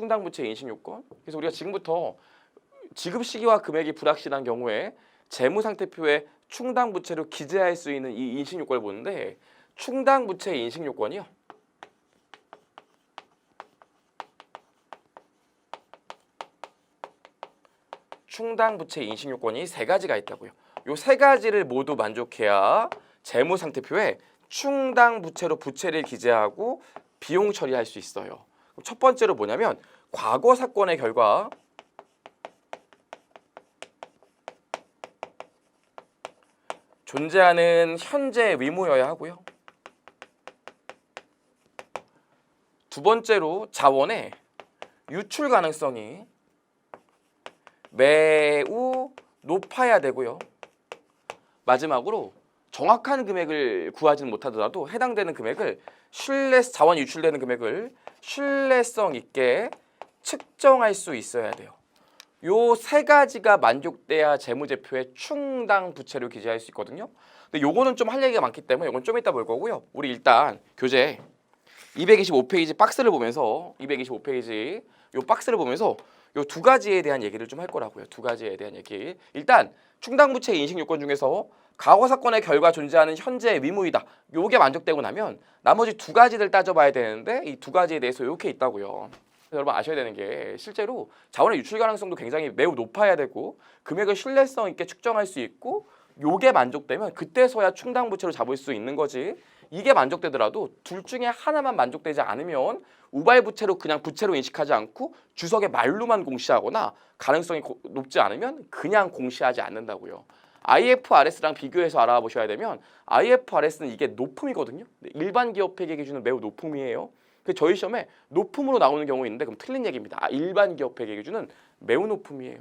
충당부채 인식요건. 그래서 우리가 지금부터 지급 시기와 금액이 불확실한 경우에 재무상태표에 충당부채로 기재할 수 있는 이 인식요건을 보는데 충당부채 인식요건이요. 충당부채 인식요건이 세 가지가 있다고요. 요 세 가지를 모두 만족해야 재무상태표에 충당부채로 부채를 기재하고 비용 처리할 수 있어요. 첫 번째로 뭐냐면 과거 사건의 결과 존재하는 현재 의무여야 하고요. 두 번째로 자원의 유출 가능성이 매우 높아야 되고요. 마지막으로 정확한 금액을 구하지는 못하더라도 해당되는 금액을 자원이 유출되는 금액을 신뢰성 있게 측정할 수 있어야 돼요. 요 세 가지가 만족돼야 재무제표에 충당 부채를 기재할 수 있거든요. 근데 요거는 좀 할 얘기가 많기 때문에 요건 좀 이따 볼 거고요. 우리 일단 교재 225페이지 박스를 보면서 225페이지 요 박스를 보면서 요 두 가지에 대한 얘기를 좀 할 거라고요. 두 가지에 대한 얘기. 일단 충당부채 인식 요건 중에서 과거 사건의 결과 존재하는 현재의 의무이다. 요게 만족되고 나면 나머지 두 가지를 따져봐야 되는데 이 두 가지에 대해서 이렇게 있다고요. 여러분 아셔야 되는 게 실제로 자원의 유출 가능성도 굉장히 매우 높아야 되고 금액을 신뢰성 있게 측정할 수 있고 요게 만족되면 그때서야 충당부채로 잡을 수 있는 거지. 이게 만족되더라도 둘 중에 하나만 만족되지 않으면 우발부채로 그냥 부채로 인식하지 않고 주석의 말로만 공시하거나 가능성이 높지 않으면 그냥 공시하지 않는다고요. IFRS랑 비교해서 알아보셔야 되면 IFRS는 이게 높음이거든요. 일반 기업회계 기준은 매우 높음이에요. 저희 시험에 높음으로 나오는 경우 있는데 그럼 틀린 얘기입니다. 일반 기업회계 기준은 매우 높음이에요.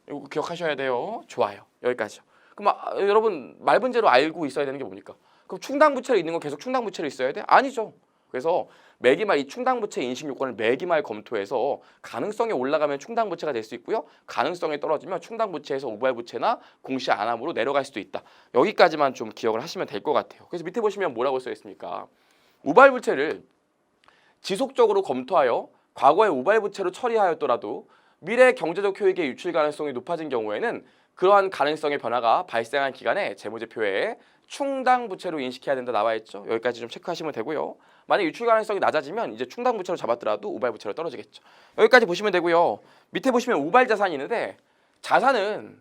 이거 기억하셔야 돼요. 좋아요. 여기까지요. 그럼 여러분 말문제로 알고 있어야 되는 게 뭡니까? 그럼 충당부채로 있는 건 계속 충당부채로 있어야 돼? 아니죠. 그래서 매기말 이 충당부채 인식 요건을 매기말 검토해서 가능성이 올라가면 충당부채가 될 수 있고요. 가능성이 떨어지면 충당부채에서 우발부채나 공시 안함으로 내려갈 수도 있다. 여기까지만 좀 기억을 하시면 될 것 같아요. 그래서 밑에 보시면 뭐라고 써 있습니까? 우발부채를 지속적으로 검토하여 과거의 우발부채로 처리하였더라도 미래 경제적 효익의 유출 가능성이 높아진 경우에는 그러한 가능성의 변화가 발생한 기간에 재무제표에 충당부채로 인식해야 된다 나와 있죠. 여기까지 좀 체크하시면 되고요. 만약 유출 가능성이 낮아지면 이제 충당부채로 잡았더라도 우발부채로 떨어지겠죠. 여기까지 보시면 되고요. 밑에 보시면 우발자산이 있는데 자산은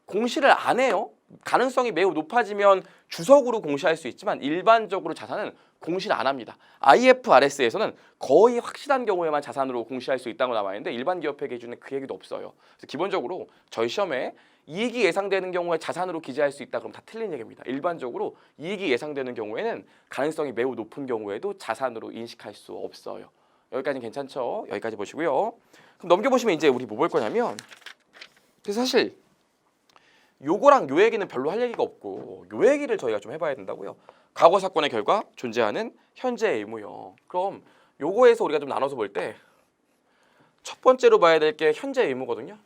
공시를 안 해요. 가능성이 매우 높아지면 주석으로 공시할 수 있지만 일반적으로 자산은 공시를 안 합니다. IFRS에서는 거의 확실한 경우에만 자산으로 공시할 수 있다고 나와 있는데 일반 기업회계 기준에 그 얘기도 없어요. 그래서 기본적으로 저희 시험에 이익이 예상되는 경우에 자산으로 기재할 수 있다 그럼 다 틀린 얘기입니다. 일반적으로 이익이 예상되는 경우에는 가능성이 매우 높은 경우에도 자산으로 인식할 수 없어요. 여기까지는 괜찮죠? 여기까지 보시고요. 그럼 넘겨보시면 이제 우리 뭐 볼 거냐면 그래서 사실 요거랑 요 얘기는 별로 할 얘기가 없고 요 얘기를 저희가 좀 해봐야 된다고요. 과거 사건의 결과 존재하는 현재의 의무요. 그럼 요거에서 우리가 좀 나눠서 볼 때 첫 번째로 봐야 될 게 현재의 의무거든요.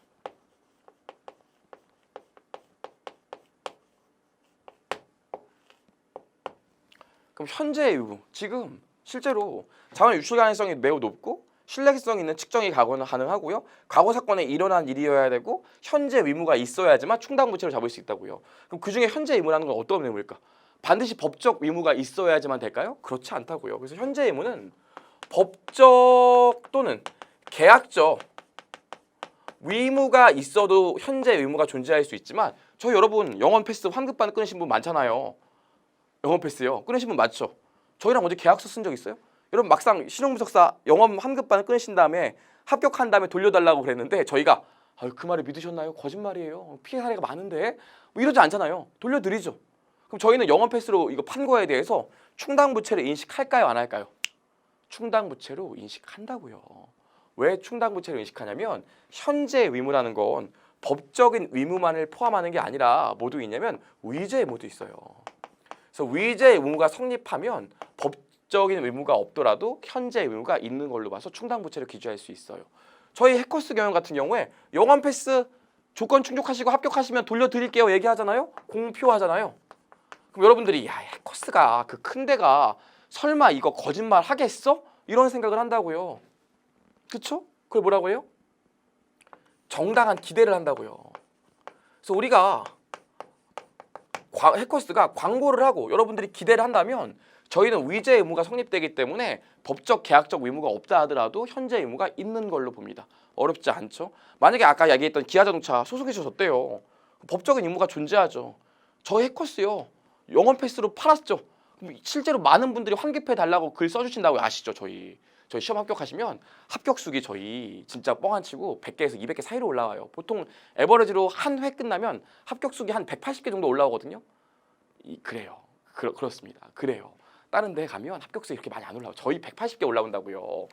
그럼 현재의 의무, 지금 실제로 자원 유출 가능성이 매우 높고 신뢰성 있는 측정이 가능하고요. 과거 사건에 일어난 일이어야 되고 현재 의무가 있어야지만 충당부채로 잡을 수 있다고요. 그럼 그중에 현재 의무라는 건 어떤 의무일까? 반드시 법적 의무가 있어야지만 될까요? 그렇지 않다고요. 그래서 현재 의무는 법적 또는 계약적 의무가 있어도 현재 의무가 존재할 수 있지만 저희 여러분 영원 패스 환급반 끊으신 분 많잖아요. 영원 패스요. 끊으신 분 맞죠? 저희랑 어디 계약서 쓴 적 있어요? 여러분 막상 신용분석사 영업 환급반을 끊으신 다음에 합격한 다음에 돌려달라고 그랬는데 저희가 그 말을 믿으셨나요? 거짓말이에요. 피해 사례가 많은데 뭐 이러지 않잖아요. 돌려드리죠. 그럼 저희는 영업 패스로 이거 판 거에 대해서 충당부채를 인식할까요? 안 할까요? 충당부채로 인식한다고요. 왜 충당부채로 인식하냐면 현재 의무라는 건 법적인 의무만을 포함하는 게 아니라 뭐도 있냐면 위제 의무도 있어요. 그래서 위제 의무가 성립하면 법적인 의무가 없더라도 현재 의무가 있는 걸로 봐서 충당부채를 기재할 수 있어요. 저희 해커스 경영 같은 경우에 영원 패스 조건 충족하시고 합격하시면 돌려드릴게요 얘기하잖아요. 공표하잖아요. 그럼 여러분들이 야 해커스가 그 큰 데가 설마 이거 거짓말 하겠어? 이런 생각을 한다고요. 그쵸? 그걸 뭐라고 해요? 정당한 기대를 한다고요. 그래서 우리가 해커스가 광고를 하고 여러분들이 기대를 한다면 저희는 위제 의무가 성립되기 때문에 법적 계약적 의무가 없다 하더라도 현재 의무가 있는 걸로 봅니다. 어렵지 않죠? 만약에 아까 얘기했던 기아자동차 소송해 주셨대요. 법적인 의무가 존재하죠. 저 해커스요. 영원 패스로 팔았죠. 그럼 실제로 많은 분들이 환기패 달라고 글 써주신다고 아시죠? 저희 시험 합격하시면 합격수기 저희 진짜 뻥 안 치고 100개에서 200개 사이로 올라와요. 보통 에버리지로 한 회 끝나면 합격수기 한 180개 정도 올라오거든요. 그래요. 그렇습니다. 그래요. 다른 데 가면 합격수 이렇게 많이 안 올라와요. 저희 180개 올라온다고요.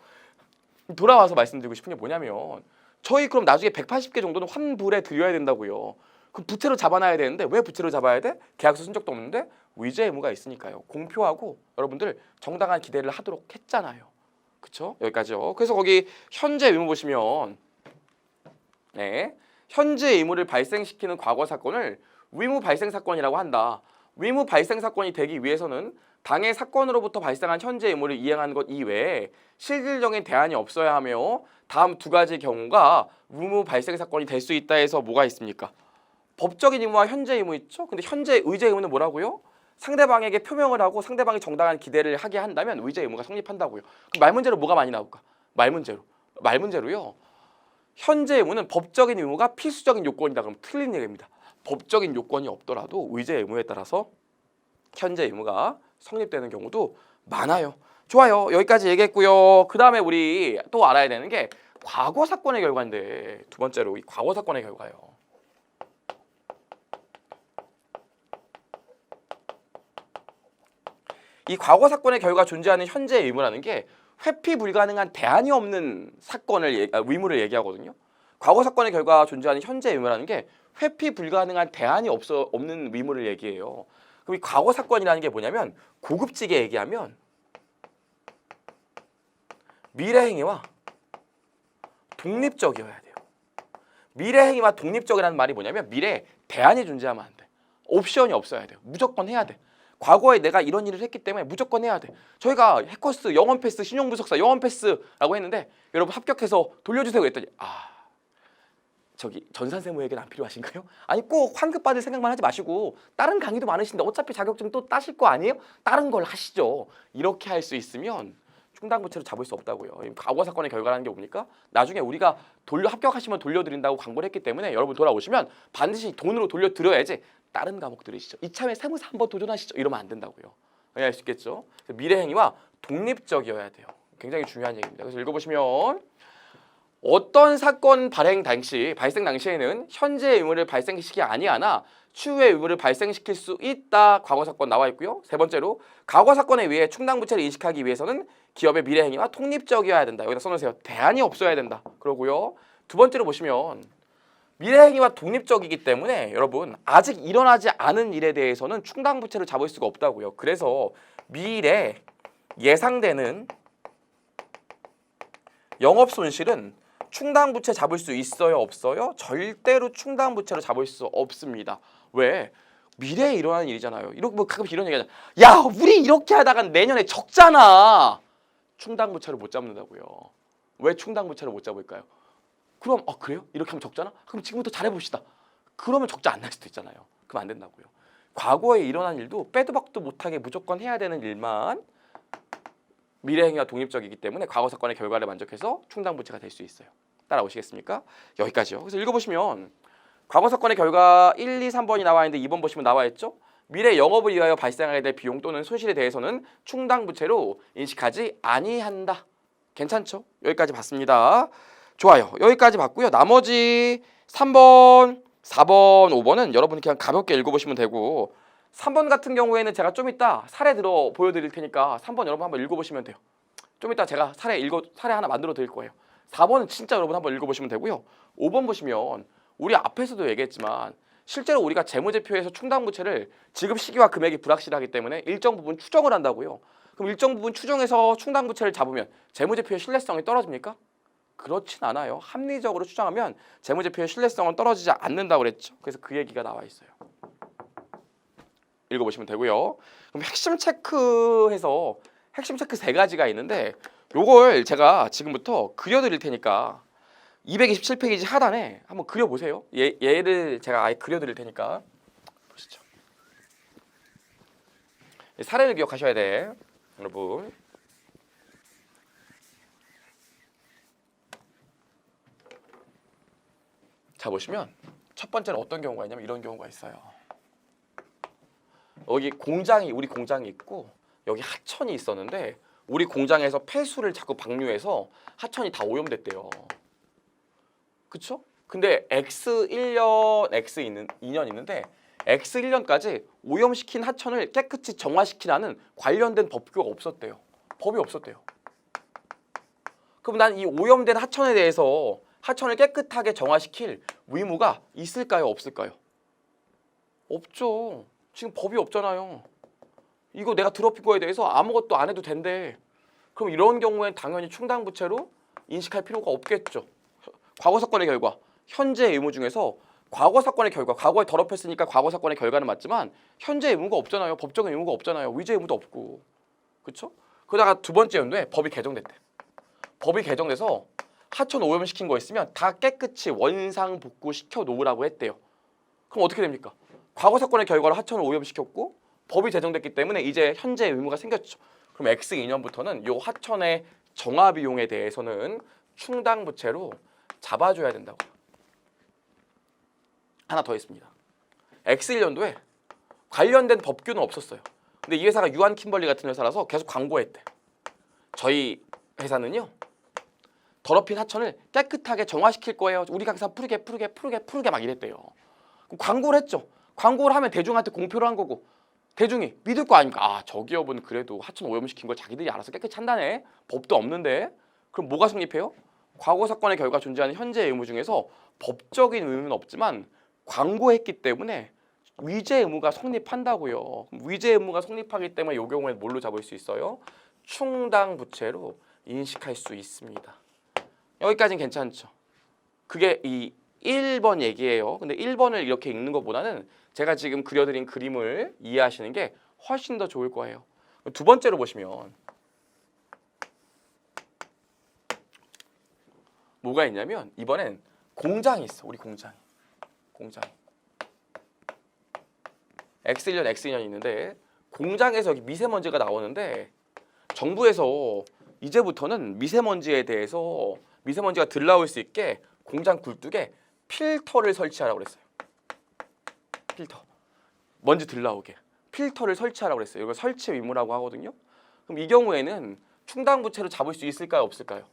돌아와서 말씀드리고 싶은 게 뭐냐면 저희 그럼 나중에 180개 정도는 환불해 드려야 된다고요. 그럼 부채로 잡아놔야 되는데 왜 부채로 잡아야 돼? 계약서 쓴 적도 없는데 위제 의무가 있으니까요. 공표하고 여러분들 정당한 기대를 하도록 했잖아요. 그쵸? 여기까지요. 그래서 거기 현재 의무 보시면 네, 현재 의무를 발생시키는 과거 사건을 의무 발생 사건이라고 한다. 의무 발생 사건이 되기 위해서는 당해 사건으로부터 발생한 현재 의무를 이행한 것 이외에 실질적인 대안이 없어야 하며 다음 두 가지 경우가 의무 발생 사건이 될 수 있다 해서 뭐가 있습니까? 법적인 의무와 현재 의무 있죠? 근데 현재 의제 의무는 뭐라고요? 상대방에게 표명을 하고 상대방이 정당한 기대를 하게 한다면 의제 의무가 성립한다고요. 그럼 말 문제로 뭐가 많이 나올까? 말 문제로요. 현재 의무는 법적인 의무가 필수적인 요건이다. 그럼 틀린 얘기입니다. 법적인 요건이 없더라도 의제 의무에 따라서 현재 의무가 성립되는 경우도 많아요. 좋아요. 여기까지 얘기했고요. 그 다음에 우리 또 알아야 되는 게 과거 사건의 결과인데 두 번째로 이 과거 사건의 결과예요. 이 과거 사건의 결과 존재하는 현재 의무라는 게 회피 불가능한 대안이 없는 사건을 의무를 얘기하거든요. 과거 사건의 결과 존재하는 현재 의무라는 게 회피 불가능한 대안이 없는 의무를 얘기해요. 그럼 이 과거 사건이라는 게 뭐냐면 고급지게 얘기하면 미래 행위와 독립적이어야 돼요. 미래 행위와 독립적이라는 말이 뭐냐면 미래에 대안이 존재하면 안 돼. 옵션이 없어야 돼요. 무조건 해야 돼. 과거에 내가 이런 일을 했기 때문에 무조건 해야 돼. 저희가 해커스 영원 패스 신용분석사 영원 패스라고 했는데 여러분 합격해서 돌려주세요 그랬더니 저기 전산세무에게는 안 필요하신가요? 아니 꼭 환급 받을 생각만 하지 마시고 다른 강의도 많으신데 어차피 자격증 또 따실 거 아니에요? 다른 걸 하시죠. 이렇게 할 수 있으면 충당부채로 잡을 수 없다고요. 과거 사건의 결과라는 게 뭡니까? 나중에 우리가 합격하시면 돌려드린다고 광고를 했기 때문에 여러분 돌아오시면 반드시 돈으로 돌려드려야지 다른 과목 들으시죠. 이참에 세무사 한번 도전하시죠. 이러면 안 된다고요. 이해할 수 있겠죠? 미래 행위와 독립적이어야 돼요. 굉장히 중요한 얘기입니다. 그래서 읽어보시면 어떤 사건 발생 당시에는 현재 의무를 발생시키지 아니하나 추후의 의무를 발생시킬 수 있다. 과거 사건 나와 있고요. 세 번째로 과거 사건에 의해 충당부채를 인식하기 위해서는 기업의 미래 행위와 독립적이어야 된다. 여기다 써놓으세요. 대안이 없어야 된다. 그러고요. 두 번째로 보시면 미래 행위와 독립적이기 때문에 여러분 아직 일어나지 않은 일에 대해서는 충당부채를 잡을 수가 없다고요. 그래서 미래 예상되는 영업손실은 충당부채 잡을 수 있어요? 없어요? 절대로 충당부채로 잡을 수 없습니다. 왜? 미래에 일어나는 일이잖아요. 뭐 가끔씩 이런 얘기 하잖아. 야 우리 이렇게 하다가 내년에 적잖아. 충당부채를 못 잡는다고요. 왜 충당부채를 못 잡을까요? 그럼 그래요? 이렇게 하면 적잖아? 그럼 지금부터 잘해봅시다. 그러면 적자 안 날 수도 있잖아요. 그럼 안 된다고요. 과거에 일어난 일도 빼도 박도 못하게 무조건 해야 되는 일만 미래 행위와 독립적이기 때문에 과거 사건의 결과를 만족해서 충당부채가 될 수 있어요. 따라오시겠습니까? 여기까지요. 그래서 읽어보시면 과거 사건의 결과 1, 2, 3번이 나와 있는데 2번 보시면 나와 있죠? 미래 영업을 위하여 발생하게 될 비용 또는 손실에 대해서는 충당부채로 인식하지 아니한다. 괜찮죠? 여기까지 봤습니다. 좋아요. 여기까지 봤고요. 나머지 3번, 4번, 5번은 여러분이 그냥 가볍게 읽어보시면 되고 3번 같은 경우에는 제가 좀 이따 사례 보여드릴 테니까 3번 여러분 한번 읽어보시면 돼요. 좀 이따 제가 사례 하나 만들어 드릴 거예요. 4번은 진짜 여러분 한번 읽어보시면 되고요. 5번 보시면 우리 앞에서도 얘기했지만 실제로 우리가 재무제표에서 충당부채를 지급 시기와 금액이 불확실하기 때문에 일정 부분 추정을 한다고요. 그럼 일정 부분 추정해서 충당부채를 잡으면 재무제표의 신뢰성이 떨어집니까? 그렇진 않아요. 합리적으로 추정하면 재무제표의 신뢰성은 떨어지지 않는다고 그랬죠. 그래서 그 얘기가 나와 있어요. 읽어보시면 되고요. 그럼 핵심 체크 3가지가 있는데 요걸 제가 지금부터 그려드릴 테니까 227페이지 하단에 한번 그려보세요. 얘를 제가 아예 그려드릴 테니까 보시죠. 사례를 기억하셔야 돼, 여러분. 자, 보시면 첫 번째는 어떤 경우가 있냐면 이런 경우가 있어요. 여기 우리 공장이 있고 여기 하천이 있었는데 우리 공장에서 폐수를 자꾸 방류해서 하천이 다 오염됐대요. 그쵸? 근데 X1년, X2년 있는데 X1년까지 오염시킨 하천을 깨끗이 정화시키라는 관련된 법규가 없었대요. 법이 없었대요. 그럼 난 이 오염된 하천에 대해서 하천을 깨끗하게 정화시킬 의무가 있을까요? 없을까요? 없죠. 지금 법이 없잖아요. 이거 내가 더럽힌 거에 대해서 아무것도 안 해도 된대. 그럼 이런 경우엔 당연히 충당부채로 인식할 필요가 없겠죠. 과거 사건의 결과, 현재 의무 중에서 과거 사건의 결과, 과거에 더럽혔으니까 과거 사건의 결과는 맞지만 현재 의무가 없잖아요. 법적인 의무가 없잖아요. 위조 의무도 없고. 그렇죠? 그러다가 두 번째 연도에 법이 개정됐대. 법이 개정돼서 하천 오염시킨 거 있으면 다 깨끗이 원상복구 시켜 놓으라고 했대요. 그럼 어떻게 됩니까? 과거 사건의 결과로 하천을 오염시켰고 법이 제정됐기 때문에 이제 현재 의무가 생겼죠. 그럼 X2년부터는 이 하천의 정화 비용에 대해서는 충당부채로 잡아줘야 된다고요. 하나 더 있습니다. X1년도에 관련된 법규는 없었어요. 근데 이 회사가 유한 킴벌리 같은 회사라서 계속 광고했대. 저희 회사는요, 더럽힌 하천을 깨끗하게 정화시킬 거예요. 우리가 항상 푸르게 막 이랬대요. 그럼 광고를 했죠. 광고를 하면 대중한테 공표를 한 거고 대중이 믿을 거 아닙니까? 아, 저 기업은 그래도 하천 오염시킨 걸 자기들이 알아서 깨끗이 한다네. 법도 없는데. 그럼 뭐가 성립해요? 과거 사건의 결과 존재하는 현재 의무 중에서 법적인 의무는 없지만 광고했기 때문에 위제 의무가 성립한다고요. 위제 의무가 성립하기 때문에 이 경우에 뭘로 잡을 수 있어요? 충당부채로 인식할 수 있습니다. 여기까지는 괜찮죠? 그게 이 1번 얘기예요. 근데 1번을 이렇게 읽는 것보다는 제가 지금 그려드린 그림을 이해하시는 게 훨씬 더 좋을 거예요. 두 번째로 보시면 뭐가 있냐면 이번엔 공장이 있어. 우리 공장이. X1년, X2년이 있는데 공장에서 여기 미세먼지가 나오는데 정부에서 이제부터는 미세먼지에 대해서 미세먼지가 덜 나올 수 있게 공장 굴뚝에 필터를 설치하라고 그랬어요. 필터. 먼지 덜 나오게. 필터를 설치하라고 그랬어요. 이걸 설치 의무라고 하거든요. 그럼 이 경우에는 충당부채로 잡을 수 있을까요? 없을까요?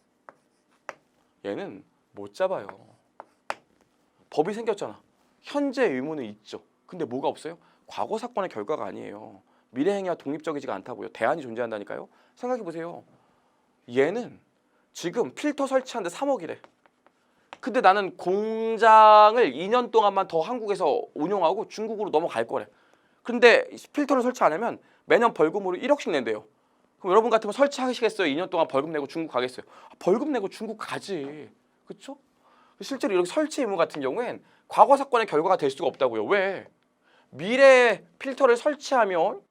얘는 못 잡아요. 법이 생겼잖아. 현재 의무는 있죠. 근데 뭐가 없어요? 과거 사건의 결과가 아니에요. 미래 행위와 독립적이지가 않다고요. 대안이 존재한다니까요. 생각해 보세요. 얘는 지금 필터 설치하는데 3억이래. 근데 나는 공장을 2년 동안만 더 한국에서 운영하고 중국으로 넘어갈 거래. 근데 필터를 설치 안 하면 매년 벌금으로 1억씩 낸대요. 그럼 여러분 같으면 설치하시겠어요? 2년 동안 벌금 내고 중국 가겠어요? 벌금 내고 중국 가지. 그렇죠? 실제로 이렇게 설치 의무 같은 경우엔 과거 사건의 결과가 될 수가 없다고요. 왜? 미래 필터를 설치하면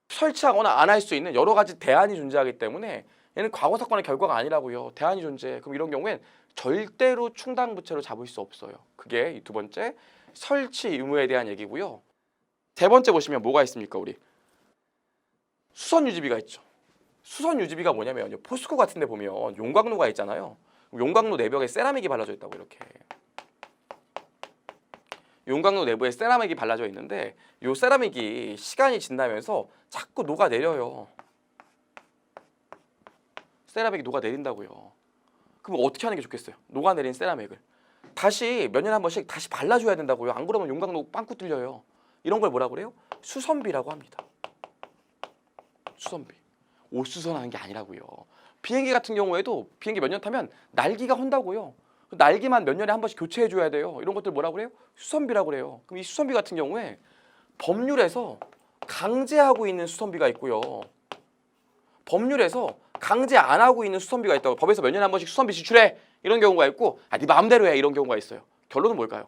설치하거나 안 할 수 있는 여러 가지 대안이 존재하기 때문에 얘는 과거 사건의 결과가 아니라고요. 대안이 존재해. 그럼 이런 경우엔 절대로 충당부채로 잡을 수 없어요. 그게 이 두 번째 설치 의무에 대한 얘기고요. 세 번째 보시면 뭐가 있습니까? 우리 수선 유지비가 있죠. 수선 유지비가 뭐냐면 포스코 같은 데 보면 용광로가 있잖아요. 용광로 내벽에 세라믹이 발라져 있다고 이렇게. 용광로 내부에 세라믹이 발라져 있는데 이 세라믹이 시간이 지나면서 자꾸 녹아내려요. 세라믹이 녹아내린다고요. 그럼 어떻게 하는 게 좋겠어요? 녹아내린 세라믹을 다시 몇 년에 한 번씩 다시 발라줘야 된다고요. 안 그러면 용광로 빵꾸 뚫려요. 이런 걸 뭐라 그래요? 수선비라고 합니다. 수선비. 옷 수선하는 게 아니라고요. 비행기 같은 경우에도 비행기 몇 년 타면 날개가 헌다고요. 날개만 몇 년에 한 번씩 교체해줘야 돼요. 이런 것들 뭐라 그래요? 수선비라고 그래요. 그럼 이 수선비 같은 경우에 법률에서 강제하고 있는 수선비가 있고요. 법률에서 강제 안 하고 있는 수선비가 있다고. 법에서 몇 년에 한 번씩 수선비 지출해 이런 경우가 있고 네 마음대로 해 이런 경우가 있어요. 결론은 뭘까요?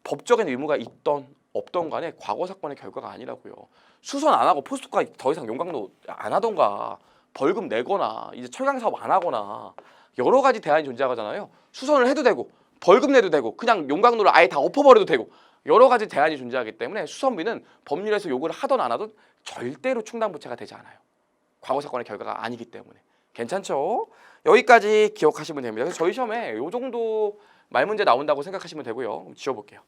법적인 의무가 있던 없던 간에 과거 사건의 결과가 아니라고요. 수선 안 하고 포스코가 더 이상 용광로 안 하던가 벌금 내거나 이제 철강 사업 안 하거나 여러 가지 대안이 존재하잖아요. 수선을 해도 되고 벌금 내도 되고 그냥 용광로를 아예 다 엎어버려도 되고 여러 가지 대안이 존재하기 때문에 수선비는 법률에서 요구를 하든 안 하든 절대로 충당부채가 되지 않아요. 과거 사건의 결과가 아니기 때문에. 괜찮죠? 여기까지 기억하시면 됩니다. 그래서 저희 시험에 요 정도 말 문제 나온다고 생각하시면 되고요. 지워볼게요.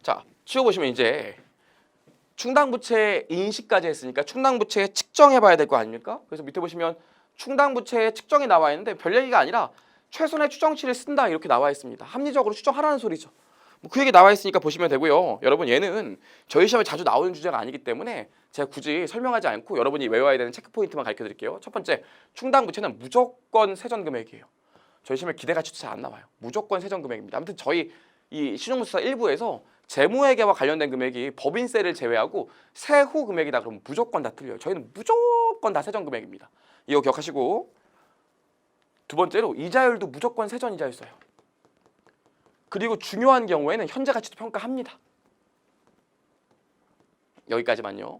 자, 지워보시면 이제 충당부채 인식까지 했으니까 충당부채 측정해봐야 될 거 아닙니까? 그래서 밑에 보시면 충당부채 측정이 나와 있는데 별 얘기가 아니라 최선의 추정치를 쓴다 이렇게 나와 있습니다. 합리적으로 추정하라는 소리죠. 뭐 그 얘기 나와 있으니까 보시면 되고요. 여러분 얘는 저희 시험에 자주 나오는 주제가 아니기 때문에 제가 굳이 설명하지 않고 여러분이 외워야 되는 체크 포인트만 가르쳐 드릴게요. 첫 번째, 충당부채는 무조건 세전금액이에요. 저희 시험에 기대가치도 잘 안 나와요. 무조건 세전금액입니다. 아무튼 저희 이 신용무사 1부에서 재무회계와 관련된 금액이 법인세를 제외하고 세후 금액이다 그러면 무조건 다 틀려요. 저희는 무조건 다 세전금액입니다. 이거 기억하시고, 두 번째로 이자율도 무조건 세전이자였어요. 그리고 중요한 경우에는 현재 가치도 평가합니다. 여기까지만요.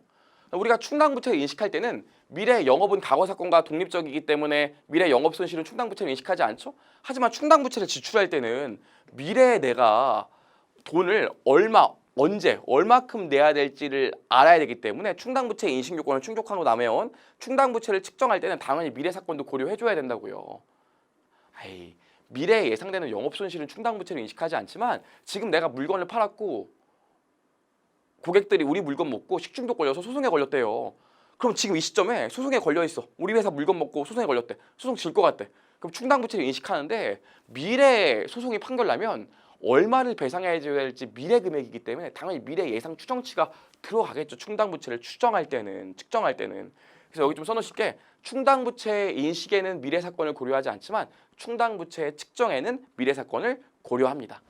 우리가 충당부채를 인식할 때는 미래 영업은 과거 사건과 독립적이기 때문에 미래 영업 손실은 충당부채를 인식하지 않죠. 하지만 충당부채를 지출할 때는 미래에 내가 돈을 얼마, 언제, 얼마큼 내야 될지를 알아야 되기 때문에 충당부채 인식 요건을 충족하고 나면 충당부채를 측정할 때는 당연히 미래 사건도 고려해줘야 된다고요. 아이, 미래에 예상되는 영업 손실은 충당부채를 인식하지 않지만 지금 내가 물건을 팔았고 고객들이 우리 물건 먹고 식중독 걸려서 소송에 걸렸대요. 그럼 지금 이 시점에 소송에 걸려 있어. 우리 회사 물건 먹고 소송에 걸렸대. 소송 질 것 같대. 그럼 충당부채를 인식하는데 미래에 소송이 판결나면 얼마를 배상해야 될지 미래 금액이기 때문에 당연히 미래 예상 추정치가 들어가겠죠. 충당부채를 측정할 때는. 그래서 여기 좀 써놓으실게. 충당부채 인식에는 미래 사건을 고려하지 않지만 충당부채 측정에는 미래 사건을 고려합니다.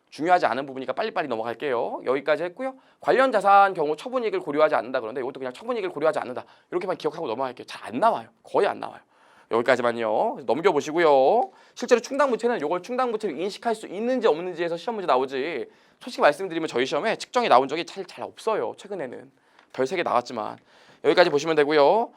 중요하지 않은 부분이니까 빨리빨리 넘어갈게요. 여기까지 했고요. 관련 자산 경우 처분이익을 고려하지 않는다 그러는데 이것도 그냥 처분이익을 고려하지 않는다. 이렇게만 기억하고 넘어갈게요. 잘 안 나와요. 거의 안 나와요. 여기까지만요. 넘겨보시고요. 실제로 충당부채는 이걸 충당부채를 인식할 수 있는지 없는지에서 시험 문제 나오지 솔직히 말씀드리면 저희 시험에 측정이 나온 적이 잘 없어요. 최근에는 별 3개 나왔지만 여기까지 보시면 되고요.